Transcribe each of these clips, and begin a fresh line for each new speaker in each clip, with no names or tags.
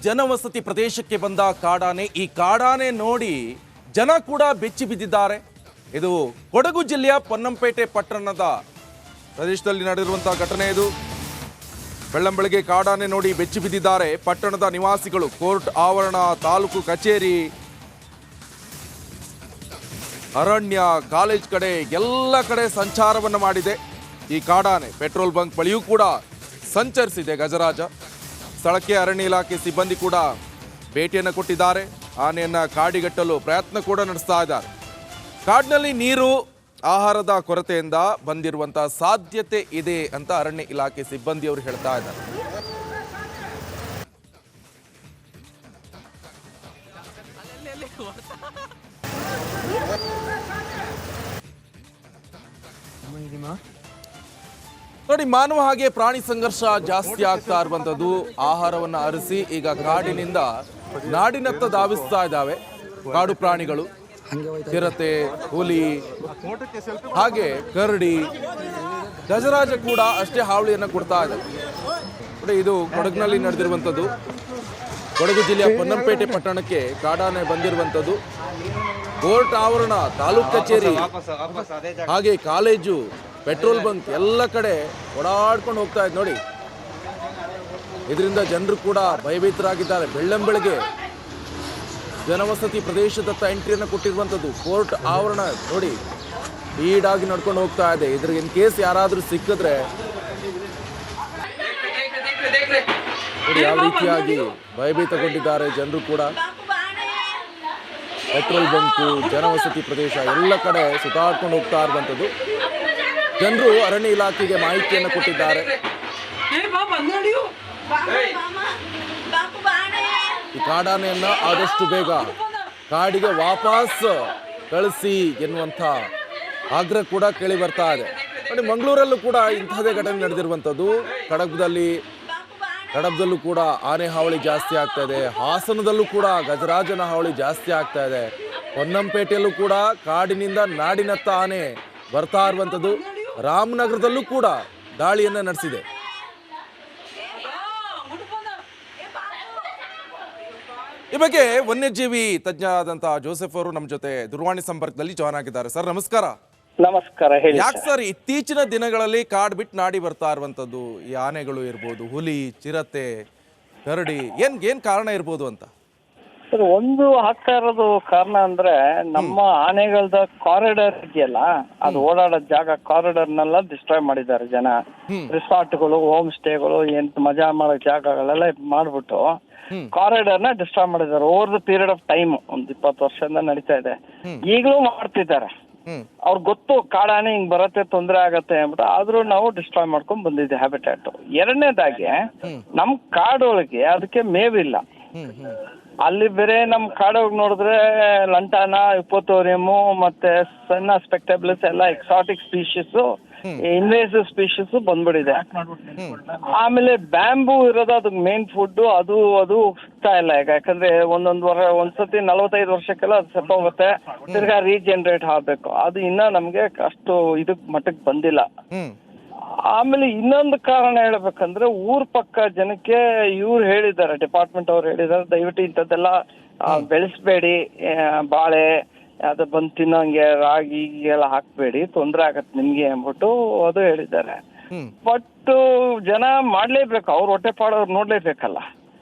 ಜನವಸತಿ ಪ್ರದೇಶಕ್ಕೆ ಬಂದ ಕಾಡಾನೆ. ಈ ಕಾಡಾನೆ ನೋಡಿ ಜನ ಕೂಡ ಬೆಚ್ಚಿ ಬಿದ್ದಿದ್ದಾರೆ. ಇದು ಕೊಡಗು ಜಿಲ್ಲೆಯ ಪೊನ್ನಂಪೇಟೆ ಪಟ್ಟಣದ ಪ್ರದೇಶದಲ್ಲಿ ನಡೆದಿರುವಂತಹ ಘಟನೆ. ಇದು ಬೆಳ್ಳಂಬೆಳಗ್ಗೆ ಕಾಡಾನೆ ನೋಡಿ ಬೆಚ್ಚಿ ಬಿದ್ದಿದ್ದಾರೆ ಪಟ್ಟಣದ ನಿವಾಸಿಗಳು. ಕೋರ್ಟ್ ಆವರಣ, ತಾಲೂಕು ಕಚೇರಿ, ಅರಣ್ಯ, ಕಾಲೇಜ್ ಕಡೆ ಎಲ್ಲ ಕಡೆ ಸಂಚಾರವನ್ನು ಮಾಡಿದೆ ಈ ಕಾಡಾನೆ. ಪೆಟ್ರೋಲ್ ಬಂಕ್ ಬಳಿಯೂ ಕೂಡ ಸಂಚರಿಸಿದೆ ಗಜರಾಜ. ಸ್ಥಳಕ್ಕೆ ಅರಣ್ಯ ಇಲಾಖೆ ಸಿಬ್ಬಂದಿ ಕೂಡ ಭೇಟಿಯನ್ನು ಕೊಟ್ಟಿದ್ದಾರೆ. ಆನೆಯನ್ನ ಕಾಡಿಗಟ್ಟಲು ಪ್ರಯತ್ನ ಕೂಡ ನಡೆಸ್ತಾ ಇದ್ದಾರೆ. ಕಾಡಿನಲ್ಲಿ ನೀರು, ಆಹಾರದ ಕೊರತೆಯಿಂದ ಬಂದಿರುವಂತಹ ಸಾಧ್ಯತೆ ಇದೆ ಅಂತ ಅರಣ್ಯ ಇಲಾಖೆ ಸಿಬ್ಬಂದಿಯವರು ಹೇಳ್ತಾ ಇದ್ದಾರೆ. ನೋಡಿ, ಮಾನವ ಹಾಗೆ ಪ್ರಾಣಿ ಸಂಘರ್ಷ ಜಾಸ್ತಿ ಆಗ್ತಾ ಇರುವಂತದ್ದು. ಆಹಾರವನ್ನ ಅರಸಿ ಈಗ ಕಾಡಿನಿಂದ ನಾಡಿನತ್ತ ಧಾವಿಸ್ತಾ ಇದ್ದಾವೆ ಕಾಡು ಪ್ರಾಣಿಗಳು. ಚಿರತೆ, ಹುಲಿ, ಹಾಗೆ ಕರಡಿ, ಗಜರಾಜ ಕೂಡ ಅಷ್ಟೇ ಹಾವಳಿಯನ್ನ ಕೊಡ್ತಾ ಇದೆ. ನೋಡಿ, ಇದು ಕೊಡಗಿನಲ್ಲಿ ನಡೆದಿರುವಂಥದ್ದು. ಕೊಡಗು ಜಿಲ್ಲೆಯ ಪೊನ್ನಂಪೇಟೆ ಪಟ್ಟಣಕ್ಕೆ ಕಾಡಾನೆ ಬಂದಿರುವಂಥದ್ದು. ಕೋರ್ಟ್ ಆವರಣ, ತಾಲೂಕು ಕಚೇರಿ, ಹಾಗೆ ಕಾಲೇಜು, ಪೆಟ್ರೋಲ್ ಬಂಕ್ ಎಲ್ಲ ಕಡೆ ಓಡಾಡ್ಕೊಂಡು ಹೋಗ್ತಾ ಇದೆ. ನೋಡಿ, ಇದರಿಂದ ಜನರು ಕೂಡ ಭಯಭೀತರಾಗಿದ್ದಾರೆ. ಬೆಳ್ಳಂಬೆಳಗ್ಗೆ ಜನವಸತಿ ಪ್ರದೇಶದತ್ತ ಎಂಟ್ರಿಯನ್ನು ಕೊಟ್ಟಿರುವಂಥದ್ದು. ಕೋರ್ಟ್ ಆವರಣ ನೋಡಿ ಸ್ಪೀಡಾಗಿ ನಡ್ಕೊಂಡು ಹೋಗ್ತಾ ಇದೆ. ಇದ್ರ ಇನ್ ಕೇಸ್ ಯಾರಾದರೂ ಸಿಕ್ಕಿದ್ರೆ ನೋಡಿ ಯಾವ ರೀತಿಯಾಗಿ ಭಯಭೀತಗೊಂಡಿದ್ದಾರೆ ಜನರು ಕೂಡ. ಪೆಟ್ರೋಲ್ ಬಂಕು, ಜನವಸತಿ ಪ್ರದೇಶ ಎಲ್ಲ ಕಡೆ ಸುತ್ತಾಡ್ಕೊಂಡು ಹೋಗ್ತಾ ಇರುವಂಥದ್ದು. ಜನರು ಅರಣ್ಯ ಇಲಾಖೆಗೆ ಮಾಹಿತಿಯನ್ನು ಕೊಟ್ಟಿದ್ದಾರೆ. ಈ ಕಾಡಾನೆಯನ್ನ ಆದಷ್ಟು ಬೇಗ ಕಾಡಿಗೆ ವಾಪಸ್ ಕಳಿಸಿ ಎನ್ನುವಂಥ ಆಗ್ರಹ ಕೂಡ ಕೇಳಿ ಬರ್ತಾ ಇದೆ. ನೋಡಿ, ಮಂಗಳೂರಲ್ಲೂ ಕೂಡ ಇಂಥದೇ ಘಟನೆ ನಡೆದಿರುವಂಥದ್ದು. ಕಡಬದಲ್ಲೂ ಕೂಡ ಆನೆ ಹಾವಳಿ ಜಾಸ್ತಿ ಆಗ್ತಾ ಇದೆ. ಹಾಸನದಲ್ಲೂ ಕೂಡ ಗಜರಾಜನ ಹಾವಳಿ ಜಾಸ್ತಿ ಆಗ್ತಾ ಇದೆ. ಪೊನ್ನಂಪೇಟೆಯಲ್ಲೂ ಕೂಡ ಕಾಡಿನಿಂದ ನಾಡಿನತ್ತ ಆನೆ ಬರ್ತಾ ಇರುವಂಥದ್ದು. ರಾಮನಗರದಲ್ಲೂ ಕೂಡ ದಾಳಿಯನ್ನು ನಡೆಸಿದೆ. ಈ ಬಗ್ಗೆ ವನ್ಯಜೀವಿ ತಜ್ಞ ಆದಂತಹ ಜೋಸೆಫ್ ಅವರು ನಮ್ಮ ಜೊತೆ ದೂರವಾಣಿ ಸಂಪರ್ಕದಲ್ಲಿ ಜಾಯ್ನ್ ಆಗಿದ್ದಾರೆ. ಸರ್, ನಮಸ್ಕಾರ.
ನಮಸ್ಕಾರ. ಹೇಳಿ.
ಯಾಕೆ ಸರ್ ಇತ್ತೀಚಿನ ದಿನಗಳಲ್ಲಿ ಕಾಡ್ ಬಿಟ್ಟು ನಾಡಿ ಬರ್ತಾ ಇರುವಂತದ್ದು? ಈ ಆನೆಗಳು ಇರ್ಬೋದು, ಹುಲಿ, ಚಿರತೆ, ಕರಡಿ, ಏನ್ ಕಾರಣ ಇರ್ಬೋದು ಅಂತ?
ಸರ್, ಒಂದು ಆಗ್ತಾ ಇರೋದು ಕಾರಣ ಅಂದ್ರೆ ನಮ್ಮ ಆನೆಗಳದ ಕಾರಿಡಾರ್ ಇದೆಯಲ್ಲ, ಅದು ಓಡಾಡೋ ಜಾಗ, ಕಾರಿಡಾರ್ನೆಲ್ಲ ಡಿಸ್ಟ್ರಾಯ್ ಮಾಡಿದ್ದಾರೆ ಜನ. ರಿಸಾರ್ಟ್ಗಳು, ಹೋಮ್ ಸ್ಟೇಗಳು, ಮಜಾ ಮಾಡೋ ಜಾಗಗಳೆಲ್ಲ ಮಾಡ್ಬಿಟ್ಟು ಕಾರಿಡಾರ್ನ ಡಿಸ್ಟ್ರಾಯ್ ಮಾಡಿದ್ದಾರೆ. Over the period of time ಒಂದು 20 ವರ್ಷದಿಂದ ನಡೀತಾ ಇದೆ. ಈಗಲೂ ಮಾಡ್ತಿದ್ದಾರೆ. ಅವ್ರಿಗೆ ಗೊತ್ತು ಕಾಡಾನೆ ಹಿಂಗ್ ಬರತ್ತೆ, ತೊಂದರೆ ಆಗತ್ತೆ ಅಂದ್ಬಿಟ್ಟು, ಆದ್ರೂ ನಾವು ಡಿಸ್ಟ್ರಾಯ್ ಮಾಡ್ಕೊಂಡ್ ಬಂದಿದ್ದೆ ಹ್ಯಾಬಿಟ್ಯಾಟ್. ಎರಡನೇದಾಗಿ ನಮ್ ಕಾಡೊಳಗೆ ಅದಕ್ಕೆ ಮೇವಿಲ್ಲ. ಅಲ್ಲಿ ಬೇರೆ ನಮ್ ಕಾಡೊಳಗೆ ನೋಡಿದ್ರೆ ಲಂಟಾನ, ಇಪ್ಪೋತೋರಿಯಮು, ಮತ್ತೆ ಸಣ್ಣ ಸ್ಪೆಕ್ಟೇಬಲ್ಸ್ ಎಲ್ಲ ಎಕ್ಸಾಟಿಕ್ ಸ್ಪೀಶೀಸ್, ಇನ್ವೇಸಿವ್ ಸ್ಪೀಶೀಸ್ ಬಂದ್ಬಿಟ್ಟಿದೆ. ಆಮೇಲೆ ಬ್ಯಾಂಬೂ ಇರೋದು ಅದಕ್ಕೆ ಮೇನ್ ಫುಡ್. ಅದು ಸಿಗ್ತಾ ಇಲ್ಲ ಈಗ. ಯಾಕಂದ್ರೆ ಒಂದ್ಸತಿ 45 ವರ್ಷಕ್ಕೆಲ್ಲ ಅದು ಸತ್ತೋಗುತ್ತೆ, ತಿರ್ಗಾ ರೀಜನರೇಟ್ ಆಗ್ಬೇಕು. ಅದು ಇನ್ನ ನಮ್ಗೆ ಅಷ್ಟು ಇದಕ್ ಮಟ್ಟಕ್ಕೆ ಬಂದಿಲ್ಲ. ಆಮೇಲೆ ಇನ್ನೊಂದು ಕಾರಣ ಹೇಳ್ಬೇಕಂದ್ರೆ, ಊರ್ ಪಕ್ಕ ಜನಕ್ಕೆ ಇವ್ರು ಹೇಳಿದ್ದಾರೆ, ಡಿಪಾರ್ಟ್ಮೆಂಟ್ ಅವ್ರು ಹೇಳಿದ್ದಾರೆ, ದಯವಿಟ್ಟು ಇಂಥದ್ದೆಲ್ಲ ಬೆಳೆಸ್ಬೇಡಿ, ಬಾಳೆ ಅದು ಬಂದು ತಿನ್ನೋಂಗೆ, ರಾಗಿ ಎಲ್ಲ ಹಾಕ್ಬೇಡಿ, ತೊಂದರೆ ಆಗತ್ತೆ ನಿಮ್ಗೆ ಅಂದ್ಬಿಟ್ಟು ಅದು ಹೇಳಿದ್ದಾರೆ. ಬಟ್ ಜನ ಮಾಡ್ಲೇಬೇಕು, ಅವ್ರ ಹೊಟ್ಟೆಪಾಡವ್ರು ನೋಡ್ಲೇಬೇಕಲ್ಲ.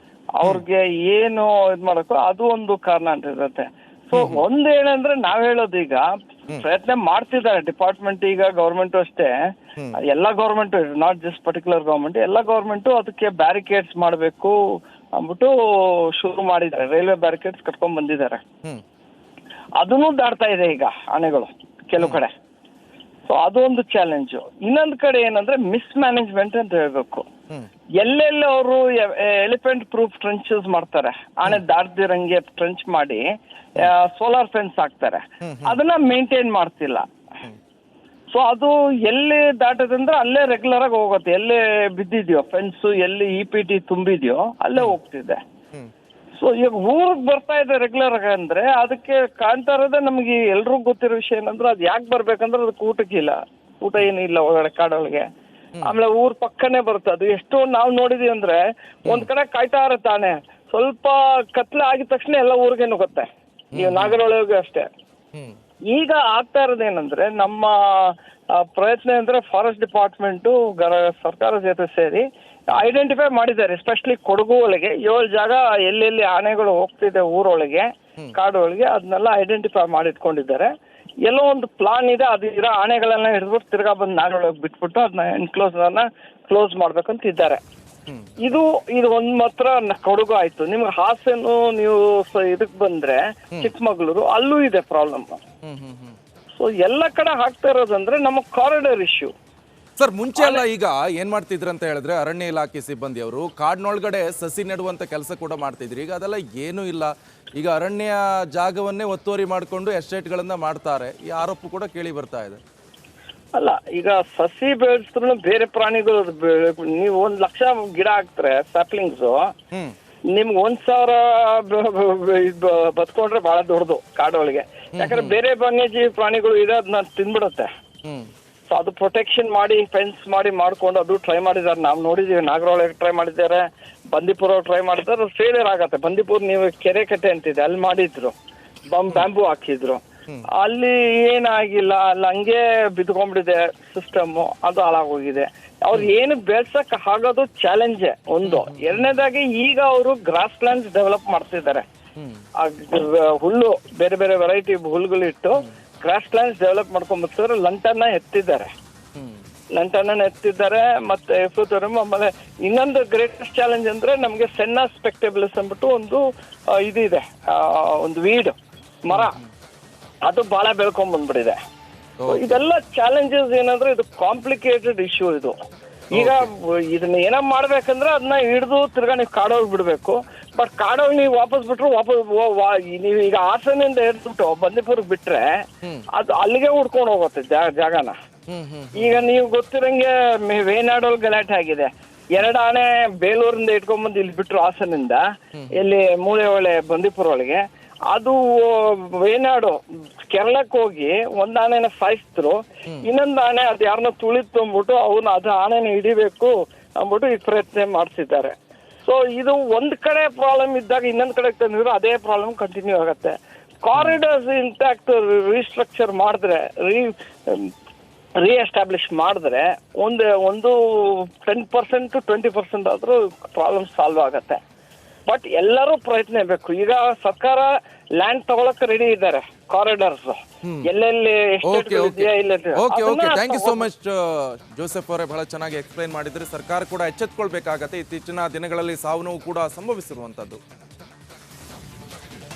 ಅವ್ರಿಗೆ ಏನು ಇದ್ ಮಾಡಕ್ಕೋ ಅದು ಒಂದು ಕಾರಣ ಅಂತ ಇರುತ್ತೆ. ಸೊ ಒಂದ್ ಏನಂದ್ರೆ ನಾವ್ ಹೇಳೋದು, ಈಗ ಪ್ರಯತ್ನ ಮಾಡ್ತಿದ್ದಾರೆ ಡಿಪಾರ್ಟ್ಮೆಂಟ್. ಈಗ ಗೌರ್ಮೆಂಟ್ ಅಷ್ಟೇ, ಎಲ್ಲಾ government, not just particular government, ಎಲ್ಲಾ ಗೌರ್ಮೆಂಟು ಅದಕ್ಕೆ ಬ್ಯಾರಿಕೇಡ್ಸ್ ಮಾಡ್ಬೇಕು ಅಂದ್ಬಿಟ್ಟು ಶುರು ಮಾಡಿದ್ದಾರೆ. ರೈಲ್ವೆ ಬ್ಯಾರಿಕೇಡ್ಸ್ ಕಟ್ಕೊಂಡ್ ಬಂದಿದ್ದಾರೆ. ಅದನ್ನು ದಾಟ್ತಾ ಇದೆ ಈಗ ಆನೆಗಳು ಕೆಲವು ಕಡೆ. ಸೊ ಅದು ಒಂದು ಚಾಲೆಂಜು. ಇನ್ನೊಂದು ಕಡೆ ಏನಂದ್ರೆ ಮಿಸ್ ಮ್ಯಾನೇಜ್ಮೆಂಟ್ ಅಂತ ಹೇಳ್ಬೇಕು. ಎಲ್ಲೆಲ್ಲ ಅವರು ಎಲಿಫೆಂಟ್ ಪ್ರೂಫ್ ಟ್ರೆಂಚಸ್ ಮಾಡ್ತಾರೆ, ಆನೆ ದಾಟ್ದಿರಂಗೆ ಟ್ರೆಂಚ್ ಮಾಡಿ ಸೋಲಾರ್ ಫೆನ್ಸ್ ಹಾಕ್ತಾರೆ, ಅದನ್ನ ಮೇಂಟೈನ್ ಮಾಡ್ತಿಲ್ಲ. ಸೊ ಅದು ಎಲ್ಲಿ ದಾಟದಂದ್ರೆ ಅಲ್ಲೇ ರೆಗ್ಯುಲರ್ ಆಗಿ ಹೋಗುತ್ತೆ. ಎಲ್ಲೇ ಬಿದ್ದಿದ್ಯೋ ಫೆನ್ಸ್, ಎಲ್ಲಿ EPT ತುಂಬಿದ್ಯೋ ಅಲ್ಲೇ ಹೋಗ್ತಿದೆ. ಸೊ ಈಗ ಊರಿಗೆ ಬರ್ತಾ ಇದೆ ರೆಗ್ಯುಲರ್ ಆಗಿ ಅಂದ್ರೆ, ಅದಕ್ಕೆ ಕಾಣ್ತಾ ಇರೋದೇ ನಮ್ಗೆ ಎಲ್ರಿಗೂ ಗೊತ್ತಿರೋ ವಿಷಯ ಏನಂದ್ರೆ, ಅದು ಯಾಕೆ ಬರ್ಬೇಕಂದ್ರೆ ಅದಕ್ಕೆ ಊಟಕ್ಕಿಲ್ಲ, ಊಟ ಏನಿಲ್ಲ ಒಳಗಡೆ ಕಾಡೊಳಗೆ. ಆಮೇಲೆ ಊರ್ ಪಕ್ಕನೆ ಬರುತ್ತೆ. ಅದು ಎಷ್ಟೋ ನಾವು ನೋಡಿದೀವಿ ಅಂದ್ರೆ ಒಂದ್ ಕಡೆ ಕಾಯ್ತಾ ಇರುತ್ತೆ ಆನೆ, ಸ್ವಲ್ಪ ಕತ್ಲೆ ಆಗಿದ ತಕ್ಷಣ ಎಲ್ಲ ಊರಿಗೆ ನುಗ್ಗುತ್ತೆ. ಈ ನಾಗರಹೊಳೆಗೂ ಅಷ್ಟೇ. ಈಗ ಆಗ್ತಾ ಇರೋದೇನಂದ್ರೆ ನಮ್ಮ ಪ್ರಯತ್ನ ಅಂದ್ರೆ ಫಾರೆಸ್ಟ್ ಡಿಪಾರ್ಟ್ಮೆಂಟು ಸರ್ಕಾರದ ಜೊತೆ ಸೇರಿ ಐಡೆಂಟಿಫೈ ಮಾಡಿದ್ದಾರೆ. ಎಸ್ಪೆಷಲಿ ಕೊಡಗು ಒಳಗೆ 7 ಜಾಗ ಎಲ್ಲೆಲ್ಲಿ ಆನೆಗಳು ಹೋಗ್ತಿದೆ ಊರೊಳಗೆ, ಕಾಡು ಒಳಗೆ, ಅದನ್ನೆಲ್ಲ ಐಡೆಂಟಿಫೈ ಮಾಡಿಟ್ಕೊಂಡಿದ್ದಾರೆ. ಎಲ್ಲೋ ಒಂದು ಪ್ಲಾನ್ ಇದೆ, ಅದು ಇರೋ ಆನೆಗಳನ್ನ ಹಿಡಿದ್ಬಿಟ್ಟು ತಿರ್ಗಾ ಬಂದು ನಾಗರೊಳಗೆ ಬಿಟ್ಬಿಟ್ಟು ಅದನ್ನ ಕ್ಲೋಸ್ ಮಾಡ್ಬೇಕಂತ ಇದ್ದಾರೆ. ಇದು ಒಂದ್ ಮಾತ್ರ ಕೊಡಗು ಆಯ್ತು. ನಿಮ್ಗೆ ಹಾಸನು ನೀವು ಇದಕ್ ಬಂದ್ರೆ ಚಿಕ್ಕಮಗಳೂರು, ಅಲ್ಲೂ ಇದೆ ಪ್ರಾಬ್ಲಮ್. ಸೊ ಎಲ್ಲ ಕಡೆ ಆಗ್ತಾ ಇರೋದಂದ್ರೆ ನಮ್ಮ ಕಾರಿಡಾರ್ ಇಶ್ಯೂ.
ಸರ್, ಮುಂಚೆ ಎಲ್ಲ ಈಗ ಏನ್ ಮಾಡ್ತಿದ್ರು ಅಂತ ಹೇಳಿದ್ರೆ ಅರಣ್ಯ ಇಲಾಖೆ ಸಿಬ್ಬಂದಿಯವರು ಕಾಡಿನೊಳಗಡೆ ಸಸಿ ನೆಡುವಂತ ಕೆಲಸ ಕೂಡ ಮಾಡ್ತಿದ್ರು. ಈಗ ಅದೆಲ್ಲ ಏನೂ ಇಲ್ಲ. ಈಗ ಅರಣ್ಯ ಜಾಗವನ್ನೇ ಒತ್ತುವರಿ ಮಾಡಿಕೊಂಡು ಎಸ್ಟೇಟ್ಗಳನ್ನ ಮಾಡ್ತಾರೆ. ಈ ಆರೋಪ ಕೂಡ ಕೇಳಿ ಬರ್ತಾ ಇದೆ.
ಅಲ್ಲ, ಈಗ ಸಸಿ ಬೆಳೆಸಿದ್ರು ಬೇರೆ ಪ್ರಾಣಿಗಳು ನೀವು 1 ಲಕ್ಷ ಗಿಡ ಹಾಕ್ತಾರೆ ಸ್ಯಾಪ್ಲಿಂಗ್ಸು, ನಿಮ್ಗೆ 1,000 ಬತ್ಕೊಂಡ್ರೆ ಬಹಳ ದೊಡ್ಡದು ಕಾಡೊಳಗೆ. ಯಾಕಂದ್ರೆ ಬೇರೆ ವನ್ಯಜೀವಿ ಪ್ರಾಣಿಗಳು ಇದೆ, ಅದನ್ನ ತಿಂದ್ಬಿಡುತ್ತೆ. ಸೊ ಅದು ಪ್ರೊಟೆಕ್ಷನ್ ಮಾಡಿ ಫೆನ್ಸ್ ಮಾಡ್ಕೊಂಡು ಅದು ಟ್ರೈ ಮಾಡಿದ್ದಾರೆ. ನಾವು ನೋಡಿದೀವಿ, ನಾಗರಹೊಳೆಗೆ ಟ್ರೈ ಮಾಡಿದ್ದಾರೆ, ಬಂದೀಪುರ ಟ್ರೈ ಮಾಡಿದ್ದಾರೆ, ಫೇಲಿಯರ್ ಆಗತ್ತೆ. ಬಂದೀಪುರ ನೀವು ಕೆರೆ ಕಟ್ಟೆ ಅಂತಿದೆ, ಅಲ್ಲಿ ಮಾಡಿದ್ರು, ಬ್ಯಾಂಬೂ ಹಾಕಿದ್ರು, ಅಲ್ಲಿ ಏನಾಗಿಲ್ಲ, ಅಲ್ಲಿ ಹಂಗೆ ಬಿದ್ಕೊಂಡ್ಬಿಟ್ಟಿದೆ ಸಿಸ್ಟಮ್, ಅದು ಹಾಳಾಗೋಗಿದೆ. ಅವ್ರು ಏನು ಬೆಳ್ಸಕ್ ಆಗೋದು ಚಾಲೆಂಜ್ ಒಂದು. ಎರಡನೇದಾಗಿ ಈಗ ಅವರು ಗ್ರಾಸ್ ಲ್ಯಾಂಡ್ಸ್ ಡೆವಲಪ್ ಮಾಡ್ತಿದ್ದಾರೆ. ಹುಲ್ಲು ಬೇರೆ ಬೇರೆ ವೆರೈಟಿ ಹುಲ್ಲುಗಳಿಟ್ಟು ಗ್ರಾಸ್ ಲ್ಯಾಂಡ್ಸ್ ಡೆವಲಪ್ ಮಾಡ್ಕೊಂಡ್ಬರ್ತಿದ್ದಾರೆ. ಲಂಟನ್ನ ಎತ್ತಿದ್ದಾರೆ ಮತ್ತೆ ಆಮೇಲೆ ಇನ್ನೊಂದು ಗ್ರೇಟೆಸ್ಟ್ ಚಾಲೆಂಜ್ ಅಂದ್ರೆ ನಮ್ಗೆ ಸೆನ್ನಾ ಸ್ಪೆಕ್ಟೇಬಲ್ಸ್ ಅಂದ್ಬಿಟ್ಟು ಒಂದು ಇದಿದೆ, ಒಂದು ವೀಡ್ ಮರ, ಅದು ಬಹಳ ಬೆಳ್ಕೊಂಡ್ ಬಂದ್ಬಿಟ್ಟಿದೆ. ಇದೆಲ್ಲ ಚಾಲೆಂಜಸ್ ಏನಂದ್ರೆ ಇದು ಕಾಂಪ್ಲಿಕೇಟೆಡ್ ಇಶ್ಯೂ ಇದು. ಈಗ ಇದನ್ನ ಏನೋ ಮಾಡ್ಬೇಕಂದ್ರೆ ಅದನ್ನ ಹಿಡಿದು ತಿರ್ಗಾ ನೀವು ಕಾಡೋಗಿ ಬಿಡ್ಬೇಕು. ಬಟ್ ಕಾಡೋಗಿ ನೀವು ವಾಪಸ್ ಬಿಟ್ರು ನೀವು ಈಗ ಹಾಸನಿಂದ ಹಿಡಿದ್ಬಿಟ್ಟು ಬಂದೀಪುರಕ್ಕೆ ಬಿಟ್ರೆ ಅದು ಅಲ್ಲಿಗೆ ಹುಡ್ಕೊಂಡು ಹೋಗುತ್ತೆ ಜಾಗನ. ಈಗ ನೀವು ಗೊತ್ತಿರಂಗೆ ವೇನಾಡೋಲ್ ಗಲಾಟೆ ಆಗಿದೆ. 2 ಆನೆ ಬೇಲೂರಿಂದ ಇಟ್ಕೊಂಡ್ಬಂದು ಇಲ್ಲಿ ಬಿಟ್ರು ಹಾಸನಿಂದ, ಇಲ್ಲಿ ಮೂಳೆಹೊಳೆ ಬಂದೀಪುರ ಒಳಗೆ. ಅದು ವೇನಾಡು ಕೇರಳಕ್ಕೆ ಹೋಗಿ 1 ಆನೆನ ಸಾಯಿಸಿದ್ರು, ಇನ್ನೊಂದು ಆನೆ ಅದು ಯಾರನ್ನ ತುಳಿದ್ಬಿಟ್ಟು ಅದು ಆನೆನ ಹಿಡಿಬೇಕು ಅಂದ್ಬಿಟ್ಟು ಈ ಪ್ರಯತ್ನ ಮಾಡ್ತಿದ್ದಾರೆ. ಸೊ ಇದು ಒಂದ್ ಕಡೆ ಪ್ರಾಬ್ಲಮ್ ಇದ್ದಾಗ ಇನ್ನೊಂದ್ ಕಡೆ ತಂದಿದ್ರು ಅದೇ ಪ್ರಾಬ್ಲಮ್ ಕಂಟಿನ್ಯೂ ಆಗುತ್ತೆ. ಕಾರಿಡಾರ್ಸ್ ಇಂಟ್ಯಾಕ್ಟ್ ರೀಸ್ಟ್ರಕ್ಚರ್ ಮಾಡಿದ್ರೆ, ರೀಎಸ್ಟಾಬ್ಲಿಷ್ ಮಾಡಿದ್ರೆ ಒಂದು 10% to 20% ಆದ್ರೂ ಪ್ರಾಬ್ಲಮ್ ಸಾಲ್ವ್ ಆಗತ್ತೆ. ಬಟ್ ಎಲ್ಲರೂ ಪ್ರಯತ್ನ ಬೇಕು. ಈಗ ಸರ್ಕಾರ ಲ್ಯಾಂಡ್ ತಗೊಳಕ್ ರೆಡಿ ಇದ್ದಾರೆ, ಕಾರಿಡಾರ್ಸ್ ಎಲ್ಲೆಲ್ಲಿ.
Thank you so much Joseph ಅವರೇ, ಬಹಳ ಚೆನ್ನಾಗಿ ಎಕ್ಸ್ಪ್ಲೈನ್ ಮಾಡಿದ್ರೆ. ಸರ್ಕಾರ ಕೂಡ ಎಚ್ಚೆತ್ಕೊಳ್ಬೇಕಾಗತ್ತೆ. ಇತ್ತೀಚಿನ ದಿನಗಳಲ್ಲಿ ಸಾವು ನೋವು ಕೂಡ ಸಂಭವಿಸಿರುವಂತದ್ದು.